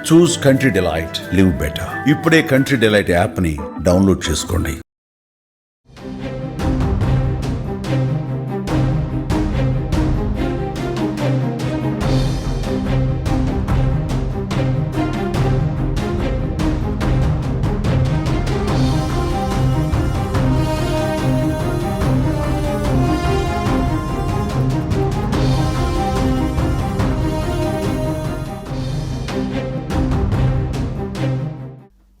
చూస్ country delight, live better. ఇప్పుడే country delight app ని download చేసుకోండి.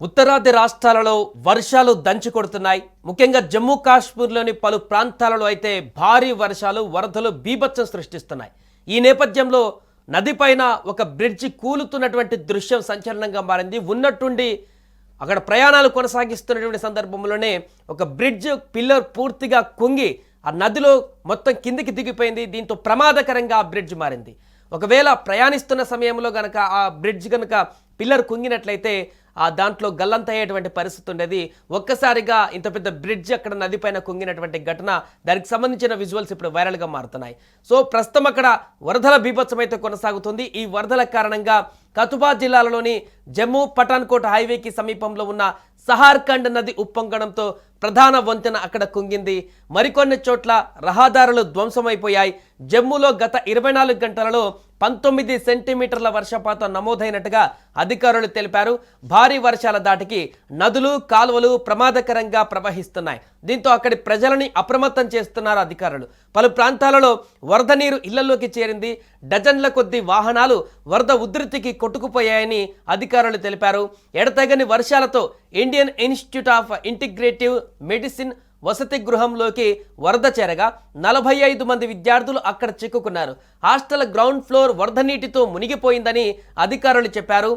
ఉత్తరాది రాష్ట్రాలలో వర్షాలు దంచి కొడుతున్నాయి. ముఖ్యంగా జమ్మూ కాశ్మీర్లోని పలు ప్రాంతాలలో అయితే భారీ వర్షాలు, వరదలు బీభత్సం సృష్టిస్తున్నాయి. ఈ నేపథ్యంలో నదిపైన ఒక బ్రిడ్జి కూలుతున్నటువంటి దృశ్యం సంచలనంగా మారింది. ఉన్నట్టుండి అక్కడ ప్రయాణాలు కొనసాగిస్తున్నటువంటి సందర్భంలోనే ఒక బ్రిడ్జ్ పిల్లర్ పూర్తిగా కుంగి ఆ నదిలో మొత్తం కిందికి దిగిపోయింది. దీంతో ప్రమాదకరంగా ఆ బ్రిడ్జ్ మారింది. ఒకవేళ ప్రయాణిస్తున్న సమయంలో గనక ఆ బ్రిడ్జ్ కనుక పిల్లర్ కుంగినట్లయితే ఆ దాంట్లో గల్లంతయ్యేటువంటి పరిస్థితి ఉండేది. ఒక్కసారిగా ఇంత పెద్ద బ్రిడ్జ్ అక్కడ నదిపైన కుంగినటువంటి ఘటన, దానికి సంబంధించిన విజువల్స్ ఇప్పుడు వైరల్గా మారుతున్నాయి. సో ప్రస్తుతం అక్కడ వరదల బీభత్సం అయితే కొనసాగుతుంది. ఈ వరదల కారణంగా కతుబా జిల్లాలోని జమ్మూ పఠాన్కోట్ హైవేకి సమీపంలో ఉన్న సహార్ఖండ్ నది ఉప్పొంగడంతో ప్రధాన వంతెన అక్కడ కుంగింది. మరికొన్ని చోట్ల రహదారులు ధ్వంసమైపోయాయి. జమ్మూలో గత 24 గంటలలో 19 సెంటీమీటర్ల వర్షపాతం నమోదైనట్టుగా అధికారులు తెలిపారు. భారీ వర్షాల దాటికి నదులు, కాలువలు ప్రమాదకరంగా ప్రవహిస్తున్నాయి. దీంతో అక్కడి ప్రజలని అప్రమత్తం చేస్తున్నారు అధికారులు. పలు ప్రాంతాలలో వరద నీరు ఇళ్లలోకి చేరింది. డజన్ల కొద్ది వాహనాలు వరద ఉధృతికి కొట్టుకుపోయాయని అధికారులు తెలిపారు. ఎడతెగని వర్షాలతో Indian institute of integrative medicine వసతి గృహంలోకి వరద చేరగా 45 మంది విద్యార్థులు అక్కడ చిక్కుకున్నారు. హాస్టల్ గ్రౌండ్ ఫ్లోర్ వరద నీటితో మునిగిపోయిందని అధికారులు చెప్పారు.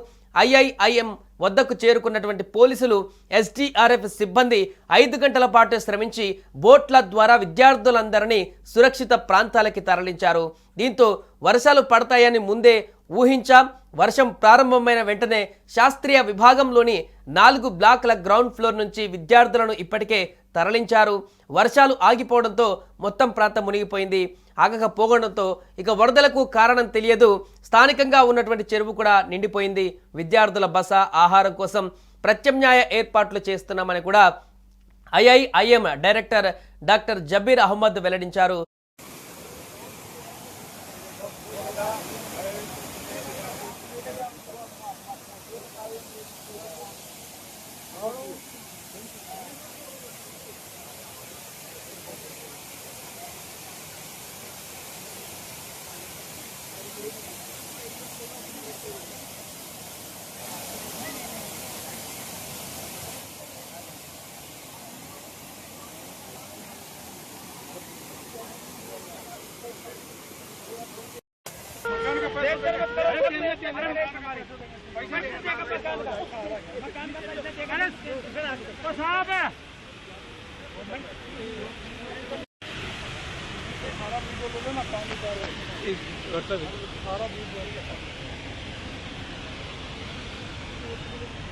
ఐఐఐఎం వద్దకు చేరుకున్నటువంటి పోలీసులు, ఎస్డీఆర్ఎఫ్ సిబ్బంది 5 గంటల పాటు శ్రమించి బోట్ల ద్వారా విద్యార్థులందరినీ సురక్షిత ప్రాంతాలకి తరలించారు. దీంతో వర్షాలు పడతాయని ముందే ఊహించాం. వర్షం ప్రారంభమైన వెంటనే శాస్త్రీయ విభాగంలోని 4 బ్లాకుల గ్రౌండ్ ఫ్లోర్ నుంచి విద్యార్థులను ఇప్పటికే తరలించారు. వర్షాలు ఆగిపోవడంతో మొత్తం ప్రాంతం మునిగిపోయింది. ఆగకపోవడంతో ఇక వరదలకు కారణం తెలియదు. స్థానికంగా ఉన్నటువంటి చెరువు కూడా నిండిపోయింది. విద్యార్థుల బస, ఆహారం కోసం ప్రత్యామ్నాయ ఏర్పాట్లు చేస్తున్నామని కూడా ఐఐఐఎం డైరెక్టర్ డాక్టర్ జబీర్ అహ్మద్ వెల్లడించారు.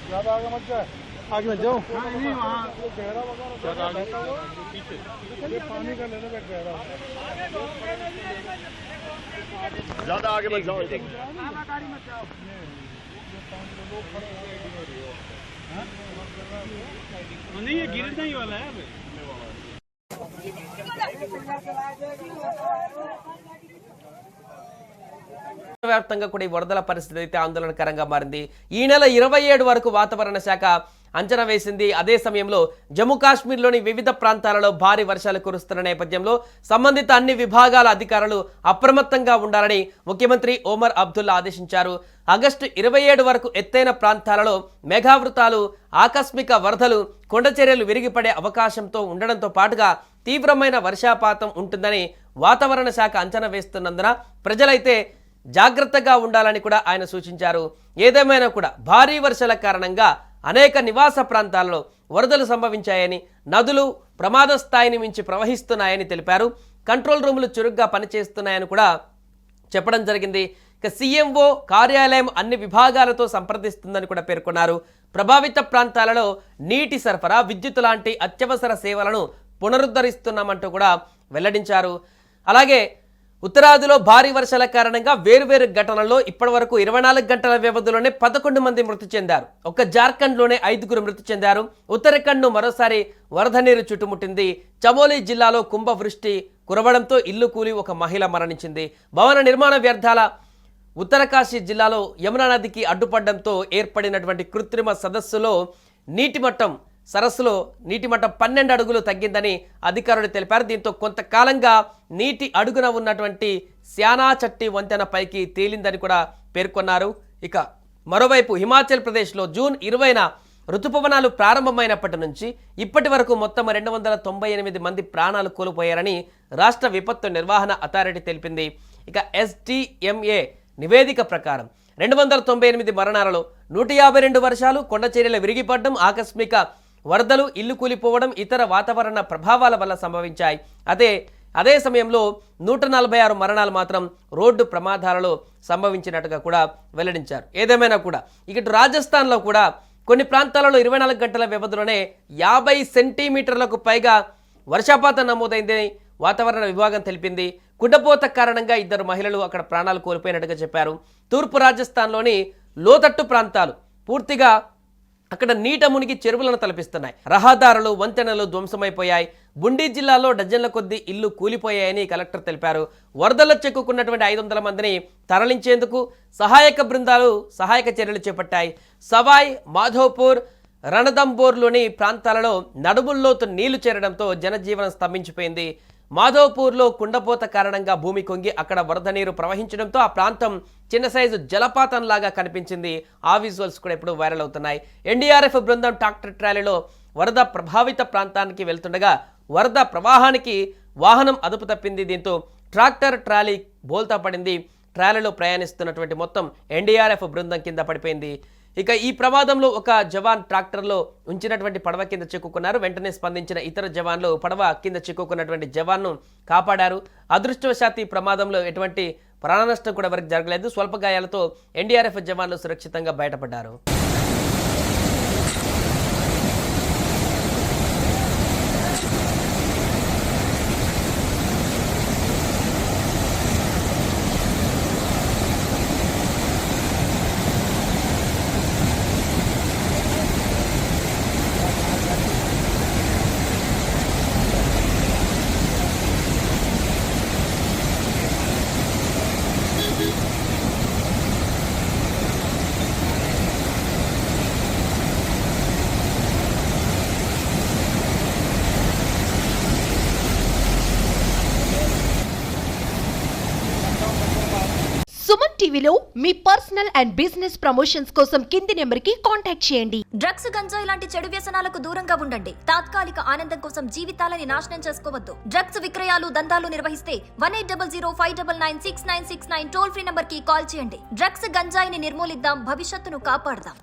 ज्यादा आगे मत जाए, आगे मत जाओ। नहीं वहाँ गहरा वगैरह पीछे पानी का लेने का गहरा, ज्यादा आगे मत जाओ, गाड़ी मत जाओ। नहीं ये गिरना ही वाला है। వ్యాప్తంగా కూడా ఈ వరదల పరిస్థితి అయితే ఆందోళనకరంగా మారింది. ఈ నెల 27 వరకు వాతావరణ శాఖ అంచనా వేసింది. అదే సమయంలో జమ్మూ కాశ్మీర్లోని వివిధ ప్రాంతాలలో భారీ వర్షాలు కురుస్తున్న నేపథ్యంలో సంబంధిత అన్ని విభాగాల అధికారులు అప్రమత్తంగా ఉండాలని ముఖ్యమంత్రి ఒమర్ అబ్దుల్లా ఆదేశించారు. ఆగస్టు 27 వరకు ఎత్తైన ప్రాంతాలలో మేఘావృతాలు, ఆకస్మిక వరదలు, కొండచర్యలు విరిగిపడే అవకాశంతో ఉండడంతో పాటుగా తీవ్రమైన వర్షపాతం ఉంటుందని వాతావరణ శాఖ అంచనా వేస్తున్నందున ప్రజలైతే జాగ్రత్తగా ఉండాలని కూడా ఆయన సూచించారు. ఏదేమైనా కూడా భారీ వర్షాల కారణంగా అనేక నివాస ప్రాంతాల్లో వరదలు సంభవించాయని, నదులు ప్రమాద స్థాయిని మించి ప్రవహిస్తున్నాయని తెలిపారు. కంట్రోల్ రూములు చురుగ్గా పనిచేస్తున్నాయని కూడా చెప్పడం జరిగింది. ఇక సీఎంఓ కార్యాలయం అన్ని విభాగాలతో సంప్రదిస్తుందని కూడా పేర్కొన్నారు. ప్రభావిత ప్రాంతాలలో నీటి సరఫరా, విద్యుత్ లాంటి అత్యవసర సేవలను పునరుద్ధరిస్తున్నామంటూ కూడా వెల్లడించారు. అలాగే ఉత్తరాదిలో భారీ వర్షాల కారణంగా వేర్వేరు ఘటనల్లో ఇప్పటివరకు 24 గంటల వ్యవధిలోనే 11 మంది మృతి చెందారు. ఒక్క జార్ఖండ్లోనే 5 మృతి చెందారు. ఉత్తరాఖండ్ను మరోసారి వరద నీరు చుట్టుముట్టింది. చమోలీ జిల్లాలో కుంభవృష్టి కురవడంతో ఇల్లు కూలి ఒక మహిళ మరణించింది. భవన నిర్మాణ వ్యర్థాల ఉత్తరకాశీ జిల్లాలో యమునా నదికి అడ్డుపడడంతో ఏర్పడినటువంటి కృత్రిమ సరస్సులో నీటి మట్టం 12 అడుగులు తగ్గిందని అధికారులు తెలిపారు. దీంతో కొంతకాలంగా నీటి అడుగున ఉన్నటువంటి శ్యానాచట్టి వంతెన పైకి తేలిందని కూడా పేర్కొన్నారు. ఇక మరోవైపు హిమాచల్ ప్రదేశ్లో జూన్ 20న ఋతుపవనాలు ప్రారంభమైనప్పటి నుంచి ఇప్పటి వరకు మొత్తం 298 మంది ప్రాణాలు కోల్పోయారని రాష్ట్ర విపత్తు నిర్వహణ అథారిటీ తెలిపింది. ఇక SDMA నివేదిక ప్రకారం 298 మరణాలలో 152 వర్షాలు, కొండచర్యల విరిగిపడడం, ఆకస్మిక వరదలు, ఇల్లు కూలిపోవడం, ఇతర వాతావరణ ప్రభావాల వల్ల సంభవించాయి. అదే సమయంలో 146 మరణాలు మాత్రం రోడ్డు ప్రమాదాలలో సంభవించినట్టుగా కూడా వెల్లడించారు. ఏదేమైనా కూడా ఇటు రాజస్థాన్లో కూడా కొన్ని ప్రాంతాలలో 24 గంటల వ్యవధిలోనే 50 సెంటీమీటర్లకు పైగా వర్షపాతం నమోదైందని వాతావరణ విభాగం తెలిపింది. కుండపోత కారణంగా 2 మహిళలు అక్కడ ప్రాణాలు కోల్పోయినట్టుగా చెప్పారు. తూర్పు రాజస్థాన్లోని లోతట్టు ప్రాంతాలు పూర్తిగా అక్కడ నీట మునిగి చెరువులను తలపిస్తున్నాయి. రహదారులు, వంతెనలు ధ్వంసమైపోయాయి. బుండీ జిల్లాలో డజన్ల కొద్దీ ఇల్లు కూలిపోయాయని కలెక్టర్ తెలిపారు. వరదల్లో చిక్కుకున్నటువంటి 500 మందిని తరలించేందుకు సహాయక బృందాలు సహాయక చర్యలు చేపట్టాయి. సవాయ్ మాధోపూర్, రణదంబోర్లోని ప్రాంతాలలో నడుముల్లోతు నీళ్లు చేరడంతో జనజీవనం స్తంభించిపోయింది. మాధోపూర్లో కుండపోత కారణంగా భూమి కొంగి అక్కడ వరద నీరు ప్రవహించడంతో ఆ ప్రాంతం చిన్న సైజు జలపాతంలాగా కనిపించింది. ఆ విజువల్స్ కూడా ఇప్పుడు వైరల్ అవుతున్నాయి. NDRF బృందం ట్రాక్టర్ ట్రాలీలో వరద ప్రభావిత ప్రాంతానికి వెళ్తుండగా వరద ప్రవాహానికి వాహనం అదుపు తప్పింది. దీంతో ట్రాక్టర్ ట్రాలీ బోల్తా పడింది. ట్రాలీలో ప్రయాణిస్తున్నటువంటి మొత్తం NDRF బృందం కింద పడిపోయింది. ఇక ఈ ప్రమాదంలో ఒక జవాన్ ట్రాక్టర్లో ఉంచినటువంటి పడవ కింద చిక్కుకున్నారు. వెంటనే స్పందించిన ఇతర జవాన్లు పడవ కింద చిక్కుకున్నటువంటి జవాన్ను కాపాడారు. అదృష్టవశాత్తు ఈ ప్రమాదంలో ఎటువంటి ప్రాణ నష్టం కూడా వరకు జరగలేదు. స్వల్ప గాయాలతో NDRF జవాన్లు సురక్షితంగా బయటపడ్డారు. సుమన్ టీవీలో మీ పర్సనల్ అండ్ బిజినెస్ ప్రమోషన్స్ కోసం కింది నెంబర్కి కాంటాక్ట్ చేయండి. డ్రగ్స్, గంజాయి లాంటి చెడు వ్యసనాలకు దూరంగా ఉండండి. తాత్కాలిక ఆనందం కోసం జీవితాలని నాశనం చేసుకోవద్దు. డ్రగ్స్ విక్రయాలు, దందాలు నిర్వహిస్తే 1800-599-6969 టోల్ ఫ్రీ నంబర్ కి కాల్ చేయండి. డ్రగ్స్, గంజాయిని నిర్మూలిద్దాం, భవిష్యత్తును కాపాడదాం.